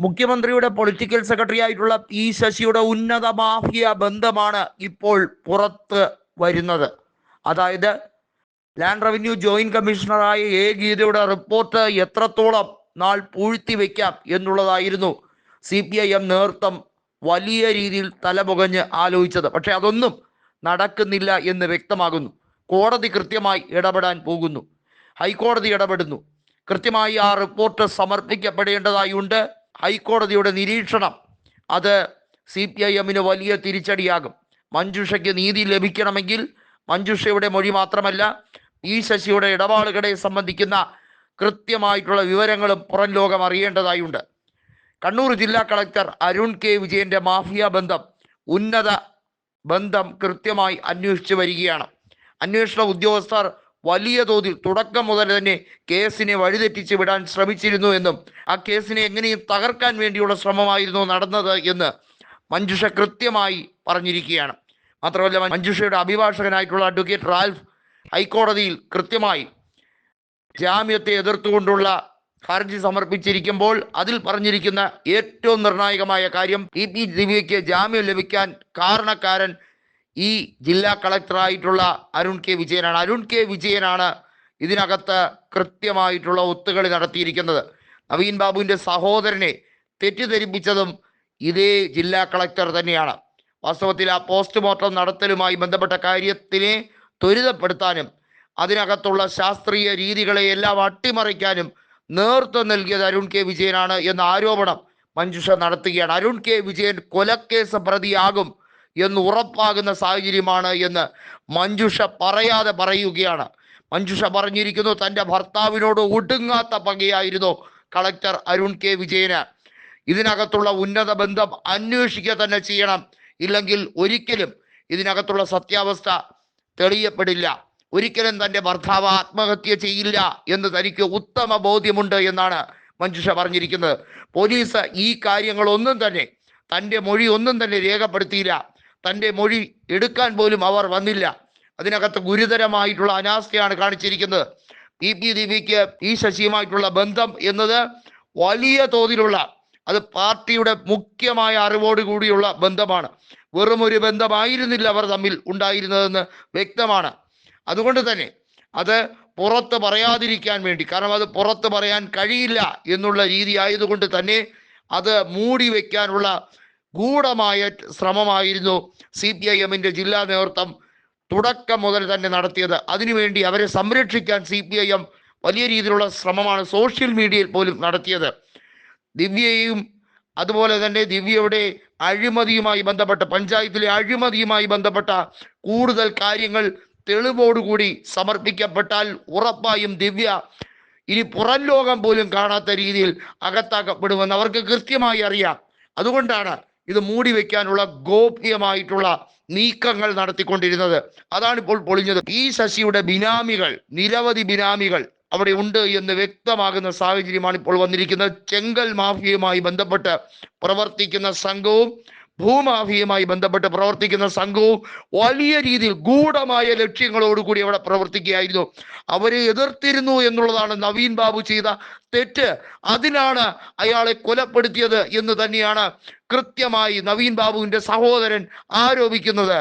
മുഖ്യമന്ത്രിയുടെ political secretary ആയിട്ടുള്ള P ശശിയുടെ ഉന്നത മാഫിയ ബന്ധമാണ് ഇപ്പോൾ പുറത്ത് വരുന്നത്. അതായത് ലാൻഡ് റവന്യൂ ജോയിന്റ് കമ്മീഷണറായ എ ഗീതയുടെ റിപ്പോർട്ട് എത്രത്തോളം നാൾ പൂഴ്ത്തി വയ്ക്കാം എന്നുള്ളതായിരുന്നു CPIM നേതൃത്വം വലിയ രീതിയിൽ തലപുകഞ്ഞ് ആലോചിച്ചത്. പക്ഷെ അതൊന്നും നടക്കുന്നില്ല എന്ന് വ്യക്തമാകുന്നു. കോടതി കൃത്യമായി ഇടപെടാൻ പോകുന്നു, ഹൈക്കോടതി ഇടപെടുന്നു. കൃത്യമായി ആ റിപ്പോർട്ട് സമർപ്പിക്കപ്പെടേണ്ടതായുണ്ട്. ഹൈക്കോടതിയുടെ നിരീക്ഷണം അത് CPIMന് വലിയ തിരിച്ചടിയാകും. മഞ്ജുഷയ്ക്ക് നീതി ലഭിക്കണമെങ്കിൽ മഞ്ജുഷയുടെ മൊഴി മാത്രമല്ല, ഈ ശശിയുടെ ഇടപാടുകളെ സംബന്ധിക്കുന്ന കൃത്യമായിട്ടുള്ള വിവരങ്ങളും പുറം ലോകം അറിയേണ്ടതായുണ്ട്. കണ്ണൂർ ജില്ലാ കളക്ടർ അരുൺ കെ വിജയന്റെ മാഫിയ ബന്ധം, ഉന്നത ബന്ധം കൃത്യമായി അന്വേഷിച്ചു വരികയാണ്. അന്വേഷണ ഉദ്യോഗസ്ഥർ വലിയ തോതിൽ തുടക്കം മുതൽ തന്നെ കേസിനെ വഴിതെറ്റിച്ച് വിടാൻ ശ്രമിച്ചിരുന്നു എന്നും ആ കേസിനെ എങ്ങനെയും തകർക്കാൻ വേണ്ടിയുള്ള ശ്രമമായിരുന്നു നടന്നത് എന്ന് മഞ്ജുഷ കൃത്യമായി പറഞ്ഞിരിക്കുകയാണ്. മാത്രമല്ല, മഞ്ജുഷയുടെ അഭിഭാഷകനായിട്ടുള്ള അഡ്വക്കേറ്റ് റാൽഫ് ഹൈക്കോടതിയിൽ കൃത്യമായി ജാമ്യത്തെ എതിർത്തുകൊണ്ടുള്ള ഹർജി സമർപ്പിച്ചിരിക്കുമ്പോൾ അതിൽ പറഞ്ഞിരിക്കുന്ന ഏറ്റവും നിർണായകമായ കാര്യം, PP ദിവ്യയ്ക്ക് ജാമ്യം ലഭിക്കാൻ കാരണക്കാരൻ ഈ ജില്ലാ കളക്ടറായിട്ടുള്ള അരുൺ കെ വിജയനാണ്. അരുൺ കെ വിജയനാണ് ഇതിനകത്ത് കൃത്യമായിട്ടുള്ള ഒത്തുകളി നടത്തിയിരിക്കുന്നത്. നവീൻ ബാബുവിൻ്റെ സഹോദരനെ തെറ്റിദ്ധരിപ്പിച്ചതും ഇതേ ജില്ലാ കളക്ടർ തന്നെയാണ്. വാസ്തവത്തിൽ ആ പോസ്റ്റ്മോർട്ടം നടത്തലുമായി ബന്ധപ്പെട്ട കാര്യത്തിനെ ത്വരിതപ്പെടുത്താനും അതിനകത്തുള്ള ശാസ്ത്രീയ രീതികളെ എല്ലാം അട്ടിമറിക്കാനും നേതൃത്വം നൽകിയത് അരുൺ കെ വിജയനാണ് എന്ന ആരോപണം മഞ്ജുഷ നടത്തുകയാണ്. അരുൺ കെ വിജയൻ കൊലക്കേസ് പ്രതിയാകും എന്ന് ഉറപ്പാകുന്ന സാഹചര്യമാണ് എന്ന് മഞ്ജുഷ പറയാതെ പറയുകയാണ്. മഞ്ജുഷ പറഞ്ഞിരിക്കുന്നു, തൻ്റെ ഭർത്താവിനോട് ഒടുങ്ങാത്ത പകയായിരുന്നു കളക്ടർ അരുൺ കെ വിജയന്. ഇതിനകത്തുള്ള ഉന്നത ബന്ധം അന്വേഷിക്കുക തന്നെ ചെയ്യണം, ഇല്ലെങ്കിൽ ഒരിക്കലും ഇതിനകത്തുള്ള സത്യാവസ്ഥ തെളിയപ്പെടില്ല. ഒരിക്കലും തൻ്റെ ഭർത്താവ് ആത്മഹത്യ ചെയ്യില്ല എന്ന് തനിക്ക് ഉത്തമ ബോധ്യമുണ്ട് എന്നാണ് മഞ്ജുഷ പറഞ്ഞിരിക്കുന്നത്. പോലീസ് ഈ കാര്യങ്ങളൊന്നും തന്നെ, തൻ്റെ മൊഴി ഒന്നും തന്നെ രേഖപ്പെടുത്തിയില്ല. തൻ്റെ മൊഴി എടുക്കാൻ പോലും അവർ വന്നില്ല. അതിനകത്ത് ഗുരുതരമായിട്ടുള്ള അനാസ്ഥയാണ് കാണിച്ചിരിക്കുന്നത്. PP ദിവ്യയ്ക്ക് ഈ ശശിയുമായിട്ടുള്ള ബന്ധം എന്നത് വലിയ തോതിലുള്ള, അത് പാർട്ടിയുടെ മുഖ്യമായ അറിവോടുകൂടിയുള്ള ബന്ധമാണ്. വെറും ഒരു ബന്ധമായിരുന്നില്ല അവർ തമ്മിൽ ഉണ്ടായിരുന്നതെന്ന് വ്യക്തമാണ്. അതുകൊണ്ട് തന്നെ അത് പുറത്ത് പറയാതിരിക്കാൻ വേണ്ടി, കാരണം അത് പുറത്ത് പറയാൻ കഴിയില്ല എന്നുള്ള രീതി ആയതുകൊണ്ട് തന്നെ അത് മൂടി വയ്ക്കാനുള്ള ഗൂഢമായ ശ്രമമായിരുന്നു CPIMന്റെ ജില്ലാ നേതൃത്വം തുടക്കം മുതൽ തന്നെ നടത്തിയത്. അതിനുവേണ്ടി അവരെ സംരക്ഷിക്കാൻ CPIM വലിയ രീതിയിലുള്ള ശ്രമമാണ് സോഷ്യൽ മീഡിയയിൽ പോലും നടത്തിയത്. ദിവ്യയും അതുപോലെ തന്നെ ദിവ്യയുടെ അഴിമതിയുമായി ബന്ധപ്പെട്ട, പഞ്ചായത്തിലെ അഴിമതിയുമായി ബന്ധപ്പെട്ട കൂടുതൽ കാര്യങ്ങൾ തെളിവോടുകൂടി സമർപ്പിക്കപ്പെട്ടാൽ ഉറപ്പായും ദിവ്യ ഇനി പുറം ലോകം പോലും കാണാത്ത രീതിയിൽ അകത്താക്കപ്പെടുമെന്ന് അവർക്ക് കൃത്യമായി അറിയാം. അതുകൊണ്ടാണ് ഇത് മൂടി വെക്കാനുള്ള ഗോപ്യമായിട്ടുള്ള നീക്കങ്ങൾ നടത്തിക്കൊണ്ടിരുന്നത്. അതാണ് ഇപ്പോൾ പൊളിഞ്ഞത്. ഈ ശശിയുടെ ബിനാമികൾ, നിരവധി ബിനാമികൾ അവിടെ ഉണ്ട് എന്ന് വ്യക്തമാകുന്ന സാഹചര്യമാണ് ഇപ്പോൾ വന്നിരിക്കുന്നത്. ചെങ്കൽ മാഫിയയുമായി ബന്ധപ്പെട്ട് പ്രവർത്തിക്കുന്ന സംഘവും ഭൂമാഫിയയുമായി ബന്ധപ്പെട്ട് പ്രവർത്തിക്കുന്ന സംഘവും വലിയ രീതിയിൽ ഗൂഢമായ ലക്ഷ്യങ്ങളോടുകൂടി അവിടെ പ്രവർത്തിക്കുകയായിരുന്നു. അവരെ എതിർത്തിരുന്നു എന്നുള്ളതാണ് നവീൻ ബാബു ചെയ്ത തെറ്റ്. അതിനാണ് അയാളെ കൊലപ്പെടുത്തിയത് എന്ന് തന്നെയാണ് കൃത്യമായി നവീൻ ബാബുവിന്റെ സഹോദരൻ ആരോപിക്കുന്നത്.